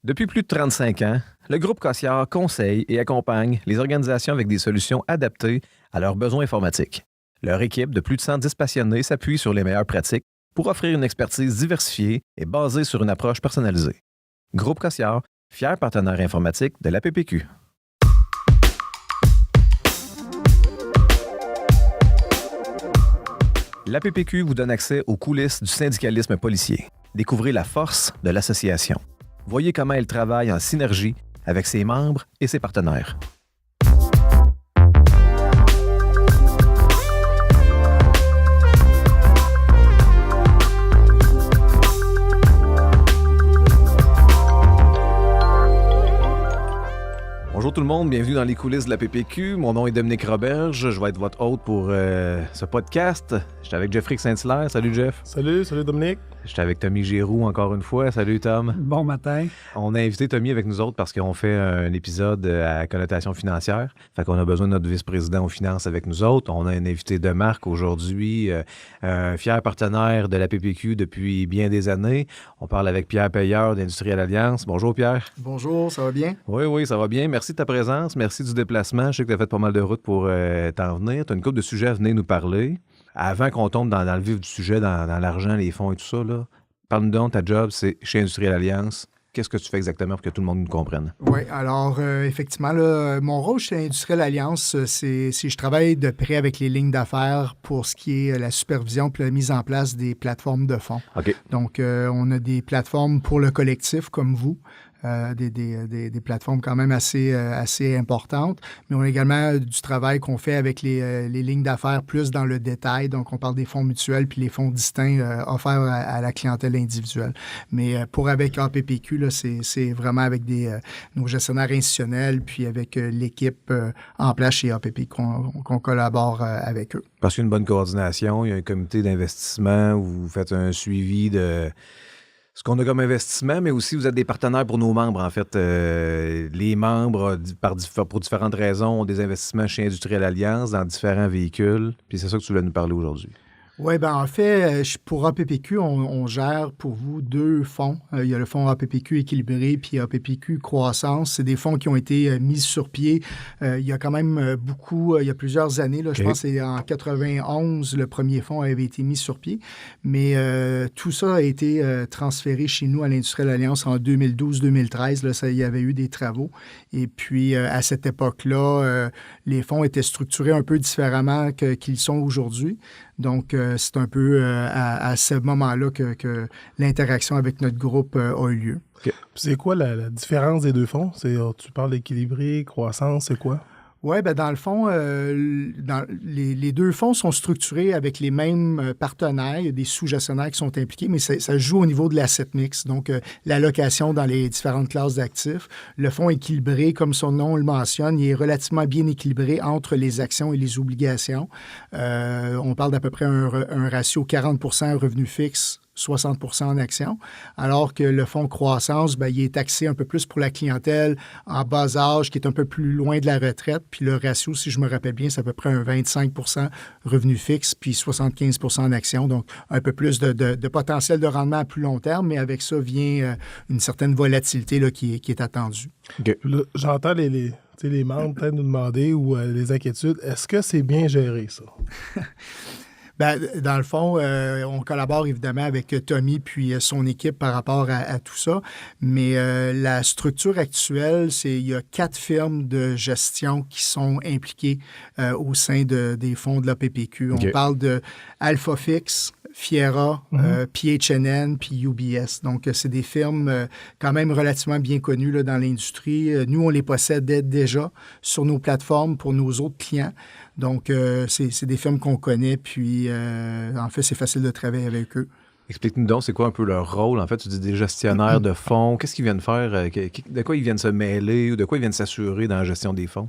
Depuis plus de 35 ans, le groupe Cossiard conseille et accompagne les organisations avec des solutions adaptées à leurs besoins informatiques. Leur équipe de plus de 110 passionnés s'appuie sur les meilleures pratiques pour offrir une expertise diversifiée et basée sur une approche personnalisée. Groupe Cossiard, fier partenaire informatique de l'APPQ. L'APPQ vous donne accès aux coulisses du syndicalisme policier. Découvrez la force de l'association. Voyez comment elle travaille en synergie avec ses membres et ses partenaires. Bonjour tout le monde, bienvenue dans les coulisses de la PPQ. Mon nom est Dominique Roberge, je vais être votre hôte pour ce podcast. Je suis avec Jeffrey Saint-Hilaire. Salut Jeff. Salut Dominique. Je suis avec Tommy Giroux encore une fois. Salut Tom. Bon matin. On a invité Tommy avec nous autres parce qu'on fait un épisode à connotation financière. Fait qu'on a besoin de notre vice-président aux finances avec nous autres. On a un invité de marque aujourd'hui, un fier partenaire de la PPQ depuis bien des années. On parle avec Pierre Payeur d'Industrielle Alliance. Bonjour Pierre. Bonjour, ça va bien? Oui, ça va bien. Merci de ta présence. Merci du déplacement. Je sais que tu as fait pas mal de routes pour t'en venir. Tu as une couple de sujets à venir nous parler. Avant qu'on tombe dans le vif du sujet, dans l'argent, les fonds et tout ça, là, parle-nous donc, ta job, c'est chez Industrielle Alliance. Qu'est-ce que tu fais exactement pour que tout le monde nous comprenne? Oui, alors effectivement, là, mon rôle chez Industrielle Alliance, c'est je travaille de près avec les lignes d'affaires pour ce qui est la supervision et la mise en place des plateformes de fonds. OK. Donc, on a des plateformes pour le collectif comme vous. Des plateformes quand même assez importantes, mais on a également du travail qu'on fait avec les lignes d'affaires plus dans le détail. Donc, on parle des fonds mutuels puis les fonds distincts offerts à la clientèle individuelle. Mais avec APPQ, là, c'est vraiment avec nos gestionnaires institutionnels puis avec l'équipe en place chez APPQ qu'on collabore avec eux. Parce qu'il y a une bonne coordination, il y a un comité d'investissement où vous faites un suivi de ce qu'on a comme investissement, mais aussi vous êtes des partenaires pour nos membres, en fait. Les membres, pour différentes raisons, ont des investissements chez Industrielle Alliance dans différents véhicules. Puis c'est ça que tu voulais nous parler aujourd'hui. Oui, bien en fait, pour APPQ, on gère pour vous deux fonds. Il y a le fonds APPQ équilibré puis APPQ croissance. C'est des fonds qui ont été mis sur pied. Il y a quand même beaucoup, il y a plusieurs années. Là, okay. Je pense que c'est en 91, le premier fonds avait été mis sur pied. Mais tout ça a été transféré chez nous à l'Industrielle Alliance en 2012-2013. Là, il y avait eu des travaux. Et puis, à cette époque-là, les fonds étaient structurés un peu différemment qu'ils sont aujourd'hui. Donc, c'est un peu à ce moment-là que l'interaction avec notre groupe a eu lieu. Okay. C'est quoi la différence des deux fonds? Tu parles d'équilibré, croissance, c'est quoi? Oui, bien dans le fond, les deux fonds sont structurés avec les mêmes partenaires. Il y a des sous-gestionnaires qui sont impliqués, mais ça joue au niveau de l'asset mix, donc l'allocation dans les différentes classes d'actifs. Le fonds équilibré, comme son nom le mentionne, il est relativement bien équilibré entre les actions et les obligations. On parle d'à peu près un ratio 40% revenu fixe, 60% en actions, alors que le fonds croissance, bien, il est taxé un peu plus pour la clientèle en bas âge, qui est un peu plus loin de la retraite. Puis le ratio, si je me rappelle bien, c'est à peu près un 25% revenu fixe, puis 75% en actions. Donc, un peu plus de potentiel de rendement à plus long terme, mais avec ça vient une certaine volatilité là, qui est attendue. Okay. Là, j'entends les membres peut-être nous demander ou les inquiétudes. Est-ce que c'est bien géré, ça? Bien, dans le fond, on collabore évidemment avec Tommy puis son équipe par rapport à tout ça. Mais la structure actuelle, il y a 4 firmes de gestion qui sont impliquées au sein des fonds de l'APPQ. Okay. On parle de AlphaFix, Fiera, PHNN, puis UBS. Donc, c'est des firmes quand même relativement bien connues là, dans l'industrie. Nous, on les possède déjà sur nos plateformes pour nos autres clients. Donc, c'est des firmes qu'on connaît, puis en fait, c'est facile de travailler avec eux. Explique-nous donc, c'est quoi un peu leur rôle? En fait, tu dis des gestionnaires de fonds. Qu'est-ce qu'ils viennent faire? De quoi ils viennent se mêler ou de quoi ils viennent s'assurer dans la gestion des fonds?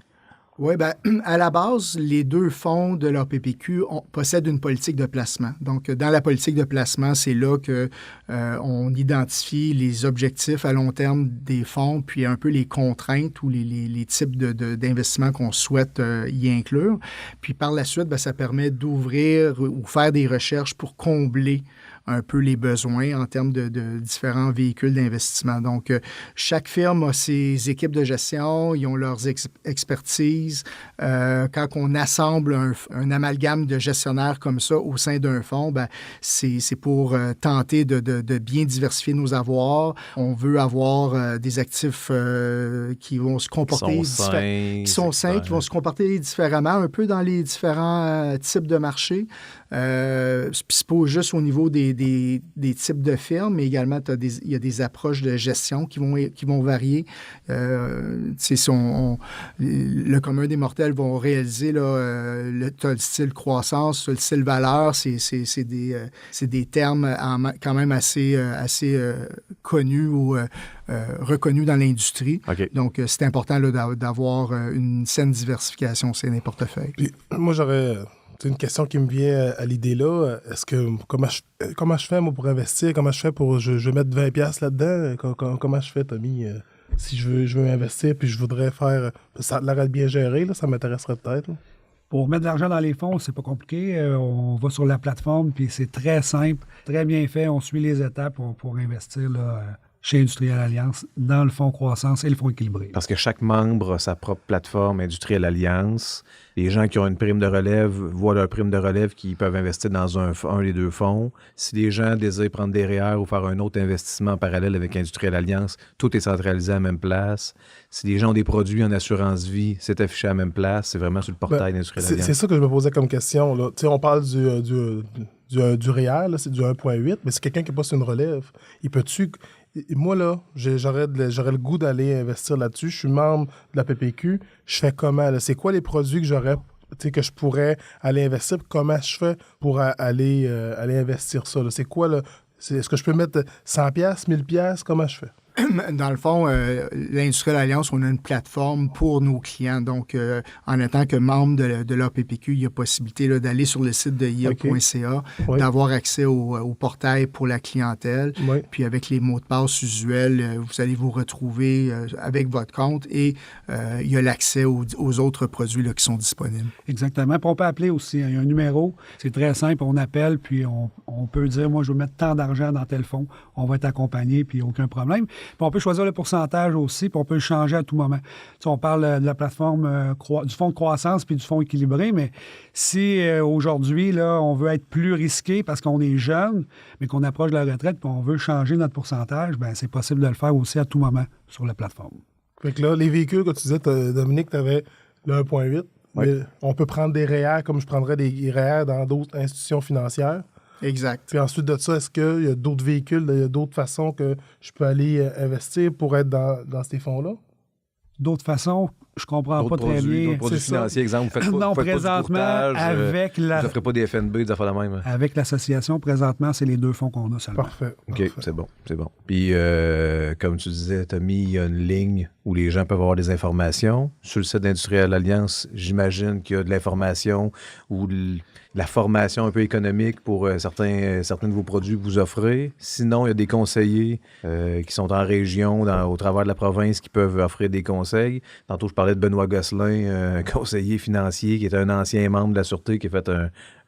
Oui, bien, à la base, les deux fonds de l'APPQ possèdent une politique de placement. Donc, dans la politique de placement, c'est là qu'on identifie les objectifs à long terme des fonds, puis un peu les contraintes ou les types d'investissements qu'on souhaite y inclure. Puis par la suite, bien, ça permet d'ouvrir ou faire des recherches pour combler un peu les besoins en termes de différents véhicules d'investissement. Donc, chaque firme a ses équipes de gestion, ils ont leurs expertises. Quand on assemble un amalgame de gestionnaires comme ça au sein d'un fonds, ben, c'est pour tenter de bien diversifier nos avoirs. On veut avoir des actifs qui vont se comporter qui sont sains, qui vont se comporter différemment, un peu dans les différents types de marchés. C'est pas juste au niveau des types de firmes, mais également il y a des approches de gestion qui vont varier. Le commun des mortels vont réaliser le style croissance, le style valeur, c'est des termes quand même assez connus ou reconnus dans l'industrie. Okay. Donc, c'est important là, d'avoir une saine diversification au sein des portefeuilles. Puis, moi, j'aurais une question qui me vient à l'idée là. Est-ce que comment je fais, moi, pour investir? Comment je fais pour... Je vais mettre 20$ là-dedans? Comment je fais, Tommy? Si je veux investir, puis je voudrais faire... Ça a l'air d'être bien géré, là, ça m'intéresserait peut-être. Là. Pour mettre de l'argent dans les fonds, c'est pas compliqué. On va sur la plateforme, puis c'est très simple, très bien fait. On suit les étapes pour investir là, chez Industrielle Alliance dans le fonds croissance et le fonds équilibré. Parce que chaque membre a sa propre plateforme Industrielle Alliance. Les gens qui ont une prime de relève voient leur prime de relève qui peuvent investir dans un des deux fonds. Si les gens désirent prendre des REER ou faire un autre investissement en parallèle avec Industrielle Alliance, tout est centralisé à la même place. Si les gens ont des produits en assurance vie, c'est affiché à la même place. C'est vraiment sur le portail d'Industrielle Alliance. C'est ça que je me posais comme question. Là. On parle du REER, là, c'est du 1,8, mais c'est quelqu'un qui passe une relève. Il peut-tu... Moi, là, j'aurais le goût d'aller investir là-dessus. Je suis membre de la PPQ. Je fais comment? Là? C'est quoi les produits que je pourrais aller investir? Comment je fais pour aller investir ça? Là? C'est quoi? Là? Est-ce que je peux mettre 100$, 1000$? Comment je fais? Dans le fond, l'Industrielle Alliance, on a une plateforme pour nos clients. Donc, en étant que membre de l'APPQ, il y a possibilité là, d'aller sur le site de IA.ca, d'avoir accès au portail pour la clientèle. Oui. Puis avec les mots de passe usuels, vous allez vous retrouver avec votre compte et il y a l'accès aux autres produits là, qui sont disponibles. Exactement. Puis on peut appeler aussi. Il y a un numéro. C'est très simple. On appelle, puis on peut dire, moi, je veux mettre tant d'argent dans tel fonds. On va être accompagné, puis aucun problème. Puis on peut choisir le pourcentage aussi, puis on peut le changer à tout moment. Tu sais, on parle de la plateforme du fonds de croissance puis du fonds équilibré, mais si aujourd'hui, là, on veut être plus risqué parce qu'on est jeune, mais qu'on approche de la retraite, puis on veut changer notre pourcentage, bien, c'est possible de le faire aussi à tout moment sur la plateforme. Fait que là, les véhicules que tu disais, Dominique, tu avais le 1,8. Oui. Mais on peut prendre des REER comme je prendrais des REER dans d'autres institutions financières. Exact. Puis ensuite de ça, est-ce qu'il y a d'autres véhicules, il y a d'autres façons que je peux aller investir pour être dans ces fonds-là? D'autres façons, je comprends pas très bien. D'autres produits financiers, exemple, vous faites pas, non, vous faites présentement, pas du courtage, avec vous ne ferez pas des FNB, des affaires de même. Avec l'association, présentement, c'est les deux fonds qu'on a seulement. Parfait. OK, c'est bon. Puis, comme tu disais, Tommy, il y a une ligne où les gens peuvent avoir des informations. Sur le site d'Industrielle Alliance, j'imagine qu'il y a de l'information ou de la formation un peu économique pour certains de vos produits que vous offrez. Sinon, il y a des conseillers qui sont en région, au travers de la province, qui peuvent offrir des conseils. Tantôt, je parlais de Benoît Gosselin, conseiller financier, qui est un ancien membre de la Sûreté, qui a fait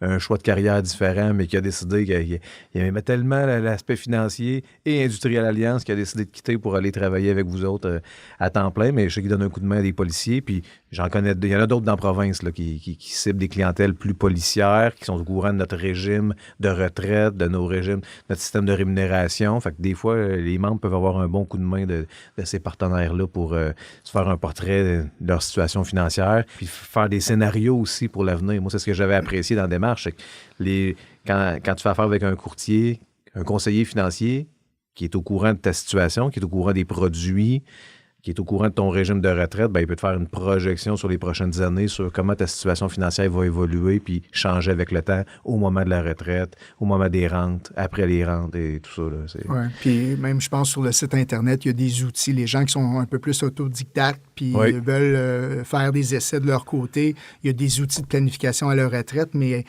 un choix de carrière différent, mais qui a décidé qu'il aimait tellement l'aspect financier et Industrielle Alliance qu'il a décidé de quitter pour aller travailler avec vous autres à temps plein. Mais je sais qu'il donne un coup de main à des policiers, puis j'en connais, il y en a d'autres dans la province là, qui ciblent des clientèles plus policières, qui sont au courant de notre régime de retraite, de nos régimes, notre système de rémunération. Fait que des fois, les membres peuvent avoir un bon coup de main de ces partenaires-là pour se faire un portrait de leur situation financière, puis faire des scénarios aussi pour l'avenir. Moi, c'est ce que j'avais apprécié dans la démarche. C'est que quand tu fais affaire avec un courtier, un conseiller financier qui est au courant de ta situation, qui est au courant des produits, qui est au courant de ton régime de retraite, bien, il peut te faire une projection sur les prochaines années sur comment ta situation financière va évoluer puis changer avec le temps au moment de la retraite, au moment des rentes, après les rentes et tout ça. Oui, puis même, je pense, sur le site Internet, il y a des outils. Les gens qui sont un peu plus autodidactes puis veulent faire des essais de leur côté, il y a des outils de planification à leur retraite, mais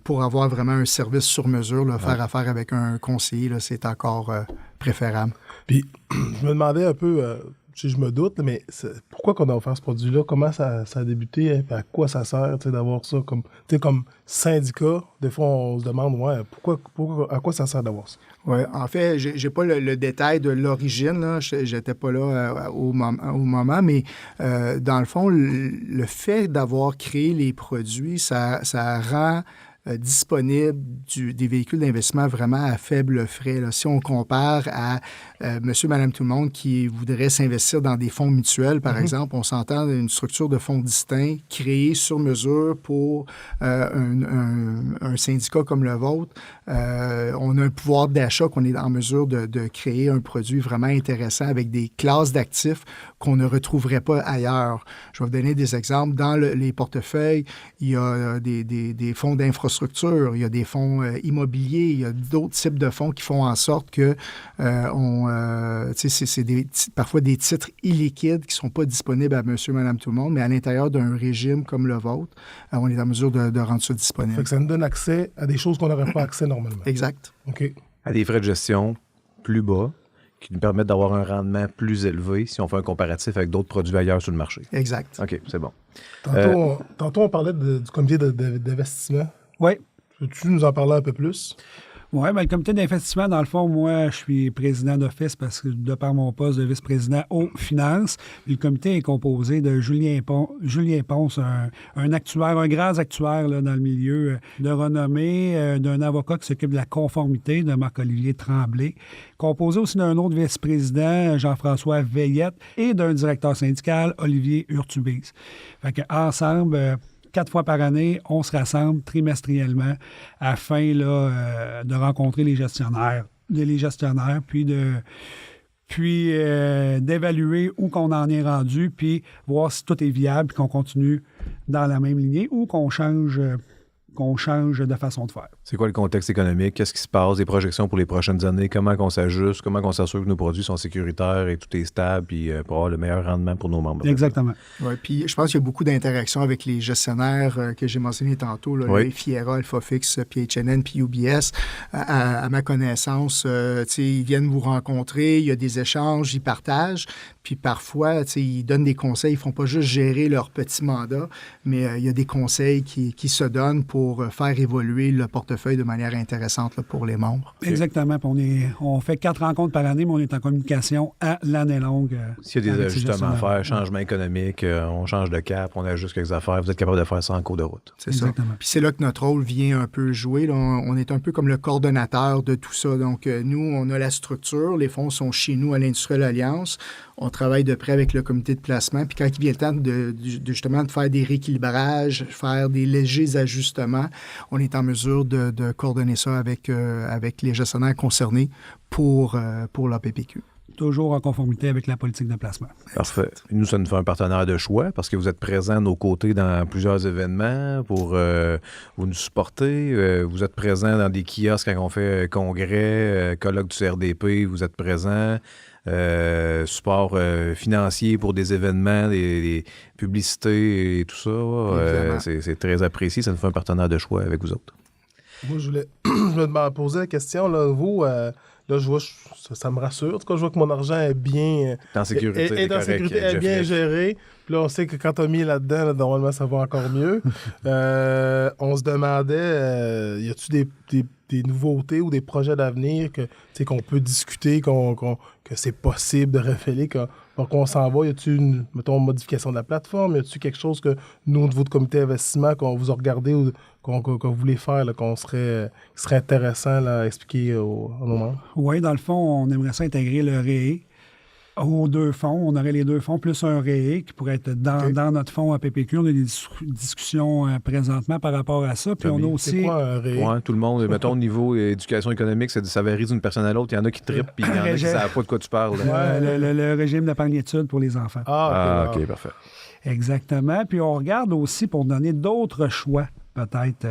pour avoir vraiment un service sur mesure, là, faire affaire avec un conseiller, là, c'est encore préférable. Puis, je me demandais un peu, je me doute, mais pourquoi qu'on a offert ce produit-là? Comment ça a débuté? À quoi ça sert d'avoir ça? Comme syndicat, des fois, on se demande, à quoi ça sert d'avoir ça? Oui, en fait, j'ai pas le détail de l'origine. J'étais pas là au moment, mais dans le fond, le fait d'avoir créé les produits, ça rend disponible des véhicules d'investissement vraiment à faible frais. Là. Si on compare à monsieur, madame, tout le monde qui voudrait s'investir dans des fonds mutuels, par exemple, on s'entend d'une structure de fonds distincts créée sur mesure pour un syndicat comme le vôtre. On a un pouvoir d'achat qu'on est en mesure de créer un produit vraiment intéressant avec des classes d'actifs qu'on ne retrouverait pas ailleurs. Je vais vous donner des exemples. Dans les portefeuilles, il y a des fonds d'infrastructure, il y a des fonds immobiliers, il y a d'autres types de fonds qui font en sorte que c'est parfois des titres illiquides qui ne sont pas disponibles à monsieur, madame, tout le monde, mais à l'intérieur d'un régime comme le vôtre, on est en mesure de rendre ça disponible. Fait que ça nous donne accès à des choses qu'on n'aurait pas accès normalement. Exact. OK. À des frais de gestion plus bas qui nous permettent d'avoir un rendement plus élevé si on fait un comparatif avec d'autres produits ailleurs sur le marché. Exact. OK, c'est bon. Tantôt, on parlait du comité d'investissement. Oui. Peux-tu nous en parler un peu plus? Oui, le comité d'investissement, dans le fond, moi, je suis président d'office parce que de par mon poste de vice-président aux finances, le comité est composé de Julien Ponce, un actuaire, un grand actuaire là, dans le milieu de renommée, d'un avocat qui s'occupe de la conformité, de Marc-Olivier Tremblay, composé aussi d'un autre vice-président, Jean-François Veillette, et d'un directeur syndical, Olivier Urtubise. Fait qu'ensemble, 4 fois par année, on se rassemble trimestriellement afin là, de rencontrer les gestionnaires, puis d'évaluer où qu'on en est rendu, puis voir si tout est viable, puis qu'on continue dans la même lignée ou qu'on change de façon de faire. C'est quoi le contexte économique? Qu'est-ce qui se passe? Des projections pour les prochaines années? Comment on s'ajuste? Comment on s'assure que nos produits sont sécuritaires et tout est stable puis pour avoir le meilleur rendement pour nos membres? Exactement. Oui, puis je pense qu'il y a beaucoup d'interactions avec les gestionnaires que j'ai mentionnés tantôt, là, oui. Les Fiera, Alphafix, PHNN, puis UBS. À ma connaissance, ils viennent vous rencontrer, il y a des échanges, ils partagent. Puis parfois, ils donnent des conseils. Ils ne font pas juste gérer leur petit mandat, mais il y a des conseils qui se donnent pour faire évoluer le portefeuille de manière intéressante là, pour les membres. Exactement. Puis on fait 4 rencontres par année, mais on est en communication à l'année longue. S'il y a des ajustements à faire, changement économique, on change de cap, on ajuste quelques affaires, vous êtes capable de faire ça en cours de route. C'est exactement ça. Puis c'est là que notre rôle vient un peu jouer. Là. On est un peu comme le coordonnateur de tout ça. Donc, nous, on a la structure. Les fonds sont chez nous à l'Industrielle Alliance. On travaille de près avec le comité de placement. Puis quand il vient le temps justement de faire des rééquilibrages, faire des légers ajustements, on est en mesure de coordonner ça avec les gestionnaires concernés pour la PPQ. Toujours en conformité avec la politique de placement. Parfait. Nous, ça nous fait un partenaire de choix parce que vous êtes présents à nos côtés dans plusieurs événements pour vous nous supporter. Vous êtes présents dans des kiosques quand on fait congrès, colloque du CRDP, vous êtes présents. Support financier pour des événements, des publicités et tout ça. C'est très apprécié. Ça nous fait un partenaire de choix avec vous autres. Moi, je me posais la question, là, vous, là, je vois, ça me rassure. En tout cas, je vois que mon argent est bien... en sécurité. Est en sécurité, est bien géré. Puis là, on sait que quand tu as mis là-dedans, là, normalement, ça va encore mieux. On se demandait, y a-tu des nouveautés ou des projets d'avenir qu'on peut discuter, que c'est possible de révéler, qu'on s'en va? Y a-tu une modification de la plateforme? Y a-tu quelque chose que nous, de votre comité d'investissement, qu'on vous a regardé ou qu'on voulait faire, là, qui serait intéressant là, à expliquer à nos membres? Oui, dans le fond, on aimerait ça intégrer le REE aux 2 fonds. On aurait les 2 fonds plus un REE qui pourrait être dans notre fonds à PPQ. On a des discussions présentement par rapport à ça. Puis on a aussi... C'est quoi un REE? Ouais, tout le monde, mettons, au niveau éducation économique, ça varie d'une personne à l'autre. Il y en a qui trippent, puis il y en a qui ne savent pas de quoi tu parles. Le régime d'épargne-études pour les enfants. OK, parfait. Exactement. Puis on regarde aussi pour donner d'autres choix. Peut-être.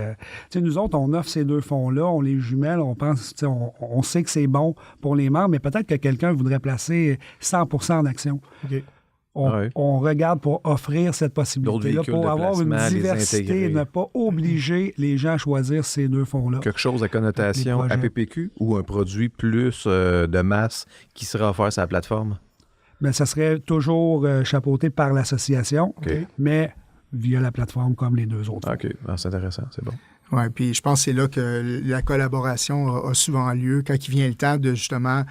Nous autres, on offre ces 2 fonds-là, on les jumelle, on pense, on sait que c'est bon pour les membres, mais peut-être que quelqu'un voudrait placer 100% en action. Okay. On regarde pour offrir cette possibilité-là, pour avoir une diversité et ne pas obliger les gens à choisir ces 2 fonds-là. Quelque chose à connotation APPQ ou un produit plus de masse qui sera offert sur la plateforme? bien, ça serait toujours chapeauté par l'association, mais via la plateforme comme les deux autres. OK. Ah, c'est intéressant. C'est bon. Oui, puis je pense que c'est là que la collaboration a souvent lieu, quand il vient le temps de justement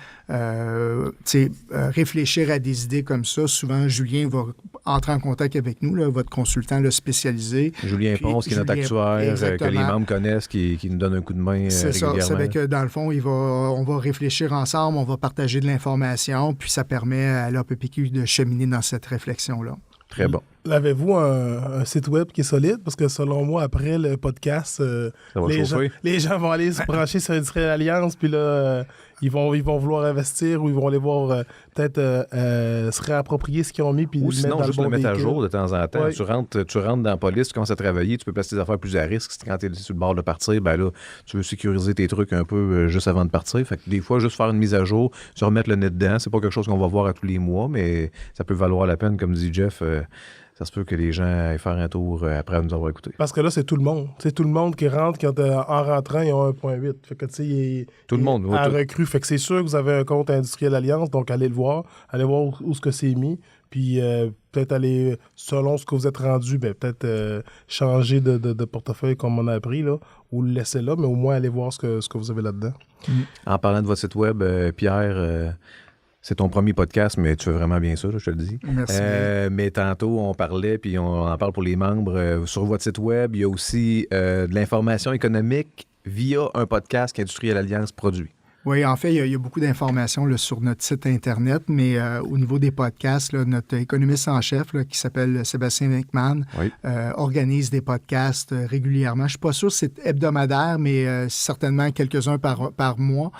réfléchir à des idées comme ça. Souvent, Julien va entrer en contact avec nous, là, votre consultant là, spécialisé. Julien Ponce, qui est notre actuaire, que les membres connaissent, qui nous donne un coup de main régulièrement. C'est ça. Que dans le fond, on va réfléchir ensemble, on va partager de l'information, puis ça permet à l'APPQ de cheminer dans cette réflexion-là. Très bon. Avez-vous un site web qui est solide? Parce que selon moi, après le podcast, les gens vont aller se brancher sur Industrielle Alliance, puis là, ils vont vouloir investir ou ils vont aller voir peut-être se réapproprier ce qu'ils ont mis. Puis ou sinon, juste le mettre à jour de temps en temps. Ouais. Tu rentres dans la police, tu commences à travailler, tu peux placer tes affaires plus à risque. Quand tu es sur le bord de partir, ben là, tu veux sécuriser tes trucs un peu juste avant de partir. Fait que des fois, juste faire une mise à jour, se remettre le nez dedans, c'est pas quelque chose qu'on va voir à tous les mois, mais ça peut valoir la peine, comme dit Jeff. Ça se peut que les gens aillent faire un tour après nous avoir écoutés. Parce que là, c'est tout le monde. C'est tout le monde qui rentre, en rentrant, ils ont 1.8. Fait que, tu sais, tout le monde. À recrue. Fait que c'est sûr que vous avez un compte Industrielle Alliance, donc allez le voir. Allez voir où ce que c'est mis. Puis peut-être aller, selon ce que vous êtes rendu, peut-être changer de portefeuille comme on a appris, là, ou le laisser là, mais au moins aller voir ce que vous avez là-dedans. En parlant de votre site web, Pierre... c'est ton premier podcast, mais tu fais vraiment bien ça, là, je te le dis. Merci. Mais tantôt, on parlait, puis on en parle pour les membres. Sur votre site web, il y a aussi de l'information économique via un podcast qu'Industrielle Alliance produit. Oui, en fait, il y a beaucoup d'informations là, sur notre site Internet, mais au niveau des podcasts, là, notre économiste en chef, là, qui s'appelle Sébastien Winkman, organise des podcasts régulièrement. Je ne suis pas sûr si c'est hebdomadaire, mais certainement quelques-uns par mois.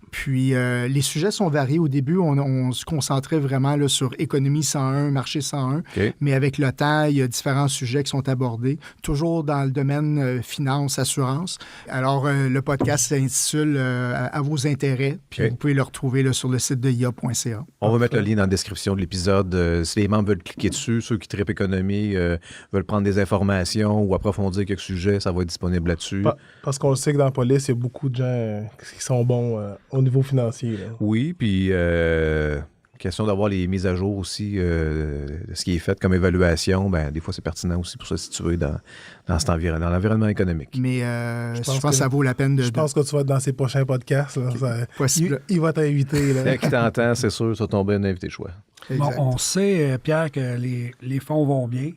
Puis, les sujets sont variés. Au début, on se concentrait vraiment là, sur économie 101, marché 101. Mais avec le temps, il y a différents sujets qui sont abordés, toujours dans le domaine finance, assurance. Alors, le podcast s'intitule À vos intérêts. Puis, vous pouvez le retrouver là, sur le site de ia.ca. On va mettre le lien dans la description de l'épisode. Si les membres veulent cliquer dessus, ceux qui trippent économie, veulent prendre des informations ou approfondir quelques sujets, ça va être disponible là-dessus. Parce qu'on le sait que dans la police, il y a beaucoup de gens qui sont bons au niveau financier. Là. Oui, puis question d'avoir les mises à jour aussi de ce qui est fait comme évaluation, des fois c'est pertinent aussi pour se situer dans l'environnement économique. Mais je pense que ça vaut la peine de... Je pense que tu vas être dans ces prochains podcasts. Là, il va t'inviter. Là. Qui t'entend, c'est sûr, tu vas tomber un invité de choix. Bon, on sait, Pierre, que les fonds vont bien.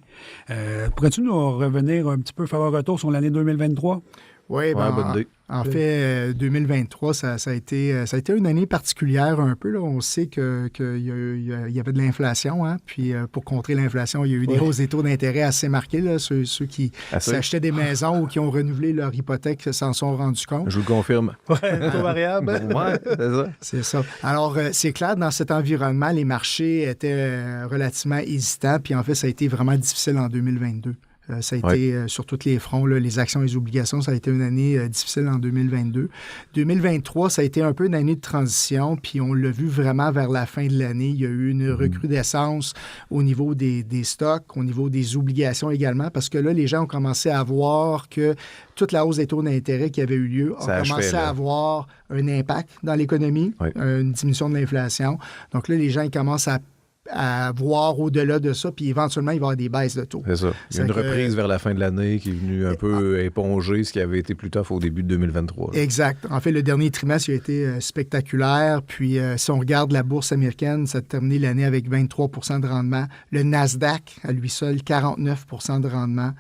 Pourrais-tu nous revenir un petit peu, faire un retour sur l'année 2023? Oui, bonne idée. En fait, 2023, ça a été une année particulière un peu. Là. On sait qu'il y avait de l'inflation. Hein? Puis pour contrer l'inflation, il y a eu des hausses des taux d'intérêt assez marquées. Là. Ceux qui s'achetaient des maisons ou qui ont renouvelé leur hypothèque s'en sont rendus compte. Je vous le confirme. Taux variable. Oui, c'est ça. C'est ça. Alors, c'est clair, dans cet environnement, les marchés étaient relativement hésitants. Puis en fait, ça a été vraiment difficile en 2022. Ça a été sur tous les fronts, là, les actions et les obligations, ça a été une année difficile en 2022. 2023, ça a été un peu une année de transition, puis on l'a vu vraiment vers la fin de l'année. Il y a eu une recrudescence au niveau des stocks, au niveau des obligations également, parce que là, les gens ont commencé à voir que toute la hausse des taux d'intérêt qui avait eu lieu a commencé à avoir un impact dans l'économie, une diminution de l'inflation. Donc là, les gens ils commencent à voir au-delà de ça, puis éventuellement, il va y avoir des baisses de taux. C'est ça. Il y a une reprise vers la fin de l'année qui est venue un peu éponger ce qui avait été plus tough au début de 2023. Là. Exact. En fait, le dernier trimestre il a été spectaculaire. Puis, si on regarde la bourse américaine, ça a terminé l'année avec 23 de rendement. Le Nasdaq, à lui seul, 49 de rendement.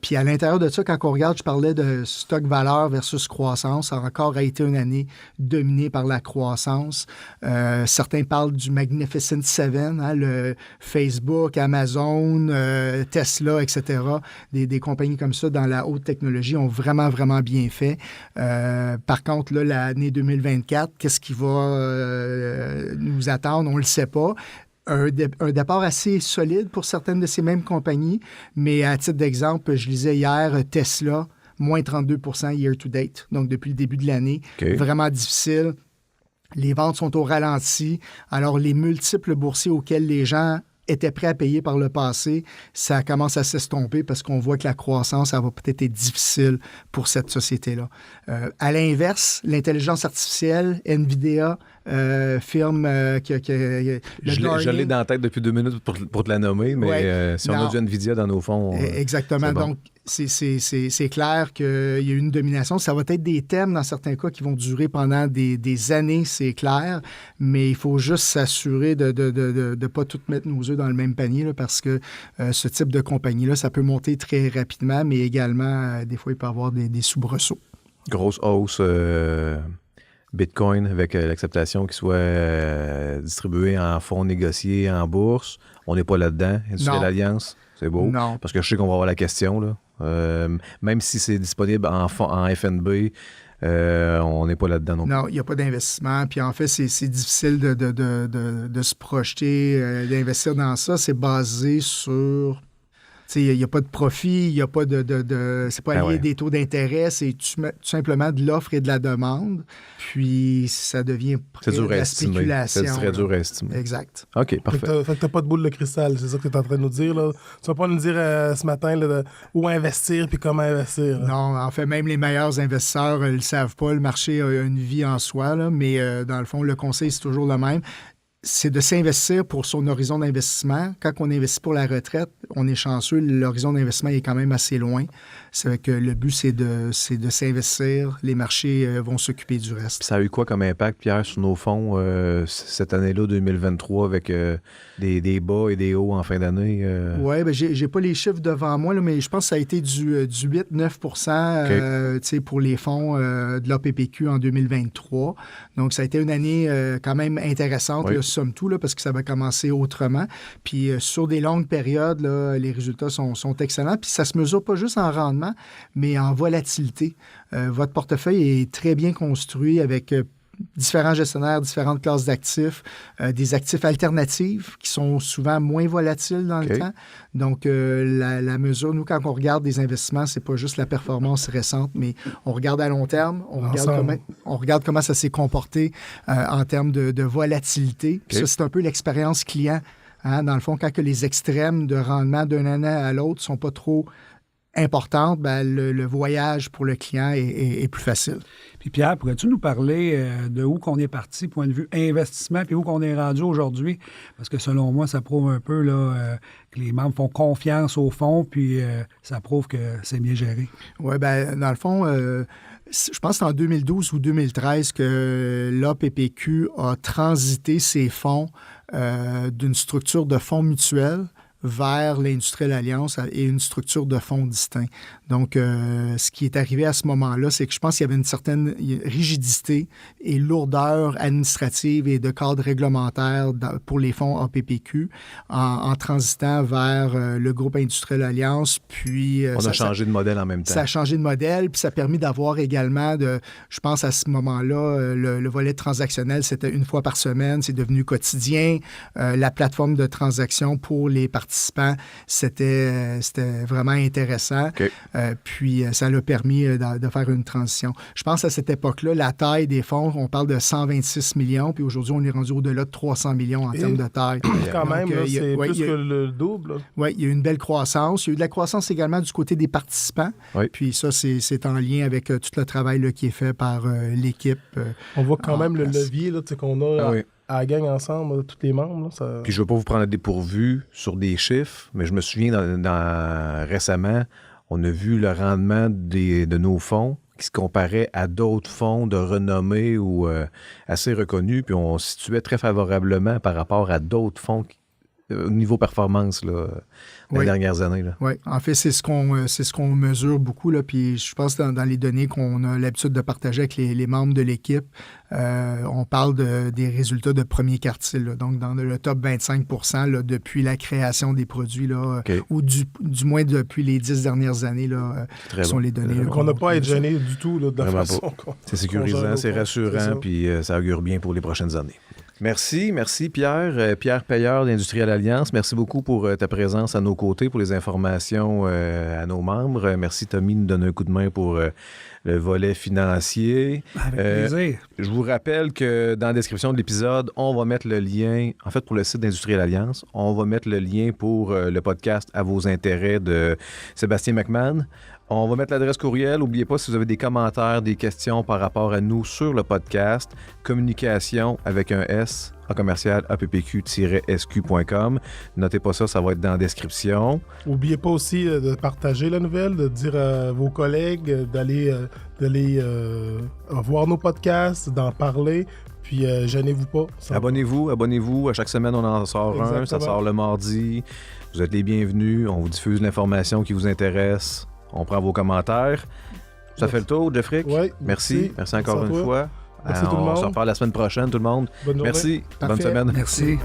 Puis à l'intérieur de ça, quand on regarde, je parlais de stock-valeur versus croissance. Ça a encore été une année dominée par la croissance. Certains parlent du Magnificent Seven, hein, le Facebook, Amazon, Tesla, etc. Des compagnies comme ça dans la haute technologie ont vraiment, vraiment bien fait. Par contre, là, l'année 2024, qu'est-ce qui va nous attendre? On ne le sait pas. Un départ assez solide pour certaines de ces mêmes compagnies, mais à titre d'exemple, je lisais hier Tesla, moins 32 year-to-date, donc depuis le début de l'année. Vraiment difficile. Les ventes sont au ralenti. Alors, les multiples boursiers auxquels les gens étaient prêts à payer par le passé, ça commence à s'estomper parce qu'on voit que la croissance, ça va peut-être être difficile pour cette société-là. À l'inverse, l'intelligence artificielle, NVIDIA, firme Je l'ai dans la tête depuis 2 minutes pour te la nommer, mais si on a du NVIDIA dans nos fonds... Exactement. Bon. Donc, c'est clair qu'il y a une domination. Ça va être des thèmes, dans certains cas, qui vont durer pendant des années, c'est clair, mais il faut juste s'assurer de ne pas tout mettre nos œufs dans le même panier, là, parce que ce type de compagnie-là, ça peut monter très rapidement, mais également, des fois, il peut y avoir des soubresauts. Grosse hausse Bitcoin avec l'acceptation qu'il soit distribué en fonds négociés en bourse. On n'est pas là-dedans. Industrielle Alliance, c'est beau. Non. Parce que je sais qu'on va avoir la question, là. Même si c'est disponible en FNB, on n'est pas là-dedans non plus. Non, il n'y a pas d'investissement. Puis en fait, c'est difficile de se projeter, d'investir dans ça. C'est basé sur... Il n'y a pas de profit, il n'y a pas c'est pas lié des taux d'intérêt, c'est tout simplement de l'offre et de la demande. Puis ça devient de la spéculation. C'est très dur à estimer. Exact. OK, parfait. Fait que tu n'as pas de boule de cristal, c'est ça que tu es en train de nous dire, là. Tu vas pas nous dire ce matin là, où investir puis comment investir. Là. Non, en fait, même les meilleurs investisseurs ne le savent pas. Le marché a une vie en soi, là, mais dans le fond, le conseil, c'est toujours le même. C'est de s'investir pour son horizon d'investissement. Quand on investit pour la retraite, on est chanceux, l'horizon d'investissement est quand même assez loin. C'est que le but, c'est de s'investir. Les marchés vont s'occuper du reste. Puis ça a eu quoi comme impact, Pierre, sur nos fonds cette année-là, 2023, avec des bas et des hauts en fin d'année? Oui, bien, j'ai pas les chiffres devant moi, là, mais je pense que ça a été du 8-9 pour les fonds de l'APPQ en 2023. Donc, ça a été une année quand même intéressante, là, somme tout, là, parce que ça va commencer autrement. Puis, sur des longues périodes, là, les résultats sont excellents. Puis, ça se mesure pas juste en rendement, mais en volatilité. Votre portefeuille est très bien construit avec différents gestionnaires, différentes classes d'actifs, des actifs alternatifs qui sont souvent moins volatiles dans le temps. Donc, la mesure, nous, quand on regarde des investissements, c'est pas juste la performance récente, mais on regarde à long terme, on regarde comment ça s'est comporté en termes de volatilité. Puis ça, c'est un peu l'expérience client. Hein? Dans le fond, quand que les extrêmes de rendement d'une année à l'autre sont pas trop importante, ben, le voyage pour le client est plus facile. Puis Pierre, pourrais-tu nous parler de où qu'on est parti, point de vue investissement, puis où qu'on est rendu aujourd'hui? Parce que selon moi, ça prouve un peu là, que les membres font confiance au fonds, puis ça prouve que c'est bien géré. Oui, bien, dans le fond, je pense que c'est en 2012 ou 2013 que l'APPQ a transité ses fonds d'une structure de fonds mutuels vers l'Industrielle Alliance et une structure de fonds distincts. Donc, ce qui est arrivé à ce moment-là, c'est que je pense qu'il y avait une certaine rigidité et lourdeur administrative et de cadre réglementaire pour les fonds APPQ en transitant vers le groupe Industrielle Alliance. Puis, on a changé de modèle en même temps. Ça a changé de modèle, puis ça a permis d'avoir également, je pense à ce moment-là, le volet transactionnel, c'était une fois par semaine, c'est devenu quotidien. La plateforme de transaction pour les participants, c'était vraiment intéressant. Okay. Puis, ça l'a permis de faire une transition. Je pense à cette époque-là, la taille des fonds, on parle de 126 millions, puis aujourd'hui, on est rendu au-delà de 300 millions en termes de taille. Quand même, là, c'est plus que le double. Oui, il y a eu une belle croissance. Il y a eu de la croissance également du côté des participants. Oui. Puis ça, c'est en lien avec tout le travail là, qui est fait par l'équipe. On voit quand même le levier là, qu'on a... à la gang ensemble, tous les membres. Là, ça... Puis je ne veux pas vous prendre à dépourvu sur des chiffres, mais je me souviens récemment, on a vu le rendement de nos fonds qui se comparait à d'autres fonds de renommée ou assez reconnus, puis on se situait très favorablement par rapport à d'autres fonds au niveau performance là, les dernières années. Oui, en fait, c'est ce qu'on mesure beaucoup. Là, puis je pense dans les données qu'on a l'habitude de partager avec les membres de l'équipe, on parle des résultats de premier quartile. Là, donc, dans le top 25 là, depuis la création des produits, là, ou du moins depuis les 10 dernières années, là, sont les données. Donc, on n'a pas à être gêné du tout là, de la façon c'est sécurisant, c'est rassurant, puis ça augure bien pour les prochaines années. Merci Pierre. Pierre Payeur d'Industrielle Alliance. Merci beaucoup pour ta présence à nos côtés, pour les informations à nos membres. Merci Tommy de nous donner un coup de main pour le volet financier. Avec plaisir. Je vous rappelle que dans la description de l'épisode, on va mettre le lien, en fait pour le site d'Industrielle Alliance, on va mettre le lien pour le podcast À vos intérêts de Sébastien McMahon. On va mettre l'adresse courriel. N'oubliez pas, si vous avez des commentaires, des questions par rapport à nous sur le podcast, communication avec un S en commercial appq-sq.com. Notez pas ça, ça va être dans la description. N'oubliez pas aussi de partager la nouvelle, de dire à vos collègues d'aller voir nos podcasts, d'en parler. Puis, gênez-vous pas. Abonnez-vous. À chaque semaine, on en sort un. Ça sort le mardi. Vous êtes les bienvenus. On vous diffuse l'information qui vous intéresse. On prend vos commentaires. Ça fait le tour, Jeffrey? Oui. Merci encore une fois. Merci tout le monde. On se reparle la semaine prochaine, tout le monde. Bonne journée. Merci. Parfait. Bonne semaine. Merci.